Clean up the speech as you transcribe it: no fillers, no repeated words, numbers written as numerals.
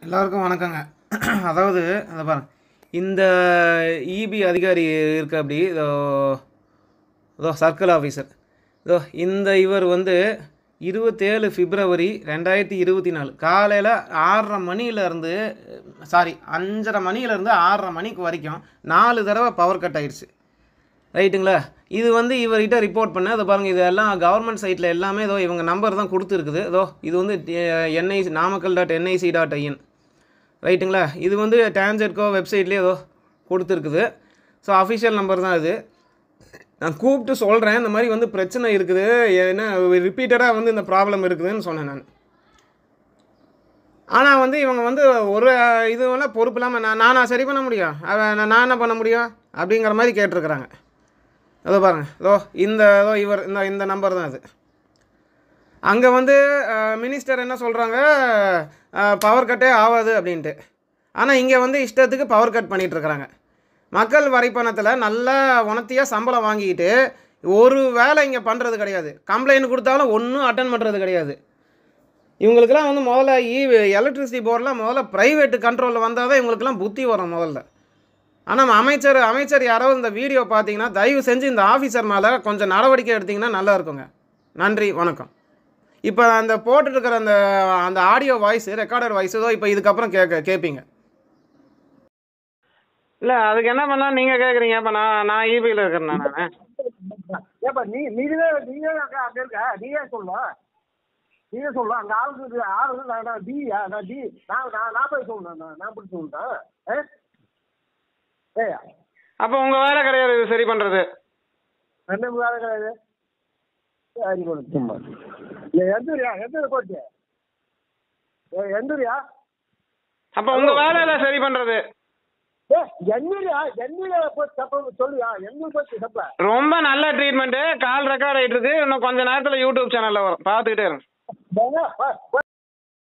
எல்லாருக்கும் வணக்கங்க. அதாவது அதை பாருங்க, இந்த இபி அதிகாரி இருக்க அப்படி இதோ இதோ சர்க்கிள் ஆஃபீஸர் இதோ இவர் வந்து 27 பிப்ரவரி 2024 காலையில் 6:30 மணியிலேருந்து 5:30 மணியிலேருந்து 6:30 மணிக்கு வரைக்கும் 4 தடவை பவர் கட் ஆயிடுச்சு. ரைட்டுங்களா? இது வந்து இவர்கிட்ட ரிப்போர்ட் பண்ண அதை பாருங்கள், இது எல்லாம் கவர்மெண்ட் சைட்டில் எல்லாமே ஏதோ இவங்க நம்பர் தான் கொடுத்துருக்குது. ஏதோ இது வந்து என்ஐசி நாமக்கல்.nic.in ரைட்டுங்களா? இது வந்து டான்ஜெட்கோ வெப்சைட்லேயே ஏதோ கொடுத்துருக்குது. ஸோ அஃபிஷியல் நம்பர் தான் இது. நான் கூப்பிட்டு சொல்கிறேன், இந்த மாதிரி வந்து பிரச்சனை இருக்குது, என்ன ரிப்பீட்டடாக வந்து இந்த ப்ராப்ளம் இருக்குதுன்னு சொன்னேன் நான். ஆனால் வந்து இவங்க வந்து ஒரு இது வேணால் பொறுப்பு இல்லாமல் நானா சரி பண்ண முடியும், நான் என்ன பண்ண முடியும் அப்படிங்கிற மாதிரி கேட்டிருக்கிறாங்க. அதோ பாருங்கள், இதோ இந்த நம்பர் தான் அது. அங்கே வந்து மினிஸ்டர் என்ன சொல்கிறாங்க, பவர் கட்டே ஆகாது அப்படின்ட்டு. ஆனால் இங்கே வந்து இஷ்டத்துக்கு பவர் கட் பண்ணிகிட்ருக்குறாங்க. மக்கள் வரிப்பணத்தில் நல்லா உணர்த்தியாக சம்பளம் வாங்கிக்கிட்டு ஒரு வேலை இங்கே பண்ணுறது கிடையாது. கம்ப்ளைண்ட் கொடுத்தாலும் ஒன்றும் அட்டன் பண்ணுறது கிடையாது. இவங்களுக்கெல்லாம் வந்து முதல்ல எலக்ட்ரிசிட்டி போர்டெலாம் முதல்ல ப்ரைவேட்டு கண்ட்ரோலில் வந்தால் தான் இவங்களுக்கெல்லாம் புத்தி வரும் முதல்ல. ஆனால் அமைச்சர் யாராவது இந்த வீடியோ பார்த்தீங்கன்னா தயவு செஞ்சு இந்த ஆஃபீஸர் மேலே கொஞ்சம் நடவடிக்கை எடுத்திங்கன்னா நல்லா இருக்குங்க. நன்றி, வணக்கம். இப்போ அந்த போட்டுருக்கிற அந்த ஆடியோ வாய்ஸ், ரெக்கார்டர் வாய்ஸ் ஏதோ இப்போ இதுக்கப்புறம் கேட்பீங்க. இல்லை, அதுக்கு என்ன பண்ணலாம் நீங்கள் கேட்குறீங்க. இப்போ நான் இபியில் இருக்கிறேன். நான் ஏப்பா நீங்களே அங்கே இருக்க, நீயே சொல்லலாம். நீயே சொல்லலாம். அந்த ஆளுக்கு நான் டியா, நான் டி நான் போய் சொல்லணும். நான் போய் சொல்லிட்டேன். ஏ அப்போ உங்கள் வேலை கிடையாது இது சரி பண்ணுறது. என்ன வேலை கிடையாது. சரி கொடுத்து சும்மா எந்த போட்டு எந்தூரியா? அப்போ உங்கள் வேலையில் சரி பண்ணுறது. சொல்லுயா என்ன போச்சு தப்ப. ரொம்ப நல்ல ட்ரீட்மெண்ட்டு. கால் ரெக்கார்ட் ஆகிட்டு இருக்கு. இன்னும் கொஞ்சம் நேரத்தில் யூடியூப் சேனலில் வரும், பார்த்துக்கிட்டே இருங்க.